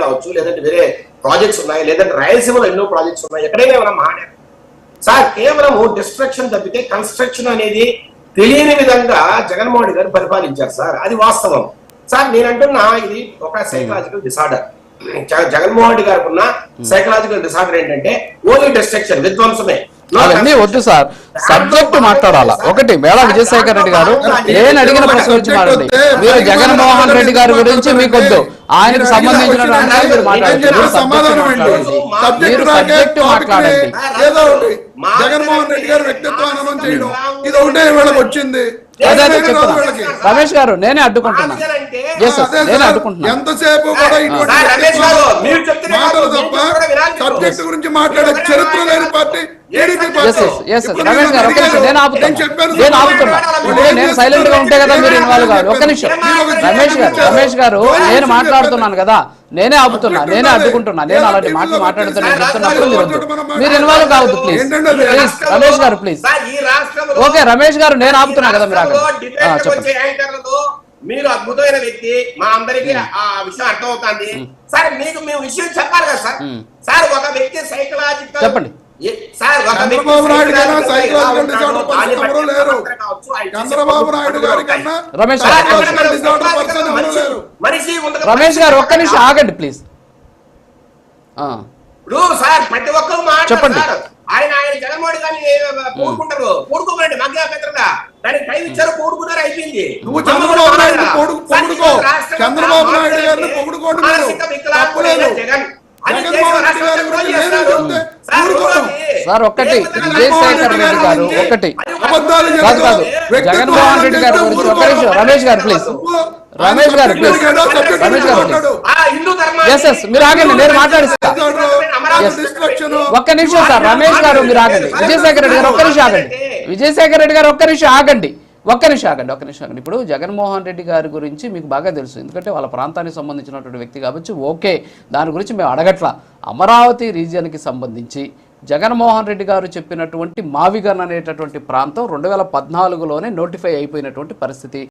కావచ్చు, లేదంటే వేరే ప్రాజెక్ట్స్ ఉన్నాయి, లేదంటే రాయలసీమలో ఎన్నో ప్రాజెక్ట్స్ ఉన్నాయి, ఎక్కడైనా ఏమైనా మాట్లాడారు సార్? కేవలం డిస్ట్రక్షన్ తప్పితే కన్స్ట్రక్షన్ అనేది తెలియని విధంగా జగన్మోహన్ రెడ్డి గారు పరిపాలించారు సార్. అది వాస్తవం సార్. నేనంటున్నా ఇది ఒక సైకలాజికల్ డిసార్డర్. జగన్మోహన్ రెడ్డి గారికి ఉన్న సైకలాజికల్ డిసార్డర్ ఏంటంటే ఓన్లీ డిస్ట్రక్షన్, విధ్వంసమే. అవన్నీ వద్దు సార్, సబ్జెక్ట్ మాట్లాడాలా. ఒకటి మేళా విజయశేఖర్ రెడ్డి గారు నేను అడిగిన ప్రశ్న గురించి మాట్లాడండి. మీరు జగన్మోహన్ రెడ్డి గారి గురించి మీకు వద్దు, ఆయనకు సంబంధించిన మీరు మాట్లాడండి. మీరు సబ్జెక్ట్ మాట్లాడండి. జగన్మోహన్ రెడ్డి గారి వ్యక్తిత్వాన్ని చేయడం ఇది ఒకటే వీళ్ళకి వచ్చింది. రమేష్ గారు నేనే అడ్డుకుంటున్నా, నేనే అడ్డుకుంటున్నా. ఎంతసేపు కూడా మాటలు తప్ప సబ్జెక్ట్ గురించి మాట్లాడే చరిత్ర లేని పార్టీ రమేష్ గారు ఒక్క నిమిషం, నేను ఆపుతున్నా. నేను సైలెంట్ గా ఉంటే కదా మీరు ఇన్వాల్వ్ కాదు. ఒక్క నిమిషం రమేష్ గారు నేను మాట్లాడుతున్నాను కదా, నేనే ఆపుతున్నా, నేనే అడ్డుకుంటున్నా. నేను అలాంటి మాటలు మాట్లాడుతున్నా చెప్తున్నప్పుడు మీరు ఇన్వాల్వ్ కావద్దు ప్లీజ్. ప్లీజ్ రమేష్ గారు ప్లీజ్. ఓకే రమేష్ గారు నేను ఆపుతున్నా కదా, మీరు చెప్పండి. మీరు అద్భుతమైన వ్యక్తి, మా అందరికీ ఆ విషయం అర్థమవుతుంది సార్. మీకు మేము విషయం చెప్పాలి కదా సార్. సార్ ఒక వ్యక్తి సైకలాజికల్ చెప్పండి సార్. చంద్రబాబు నాయుడు గారు సైకలాజికల్ డిసార్డర్ ఎవరు లేరు. చంద్రబాబు నాయుడు గారి కన్నా రమేష్ గారు ఒక్క నిమిషం ఆగండి ప్లీజ్. సార్ ప్రతి ఒక్కరు చెప్పండి. ఆయన జగన్మోహన్ గారిని కోరుకుంటారు, కోరుకోమండి మధ్యగా దానికి టైం ఇచ్చారు, కోరుకున్నారు, అయిపోయింది. నువ్వు చంద్రబాబు నాయుడు పొగుడుకో, చంద్రబాబు నాయుడు గారిని పొగుడుకోండి. జగన్ సార్ ఒక్కటి విజయశేఖర్ రెడ్డి గారు ఒకటి కాదు కాదు జగన్మోహన్ రెడ్డి గారి గురించి ఒక్క నిమిషం రమేష్ గారు ప్లీజ్. రమేష్ గారు ప్లీజ్. రమేష్ గారు ప్లీజ్. మీరు ఆగండి, నేను మాట్లాడిస్తా. ఒక్క నిమిషం సార్ రమేష్ గారు మీరు ఆగండి. విజయశేఖర్ రెడ్డి గారు ఒక్క నిమిషం ఆగండి. విజయశేఖర్ రెడ్డి గారు ఒక్క నిమిషం ఆగండి. ఒక్క నిమిషం ఆగండి. ఇప్పుడు జగన్మోహన్ రెడ్డి గారి గురించి మీకు బాగా తెలుసు, ఎందుకంటే వాళ్ళ ప్రాంతానికి సంబంధించినటువంటి వ్యక్తి కాబట్టి ఓకే, దాని గురించి మేము అడగట్లా. అమరావతి రీజియన్కి సంబంధించి జగన్మోహన్ రెడ్డి గారు చెప్పినటువంటి మావిగన్ అనేటటువంటి ప్రాంతం 2014లోనే నోటిఫై అయిపోయినటువంటి పరిస్థితి.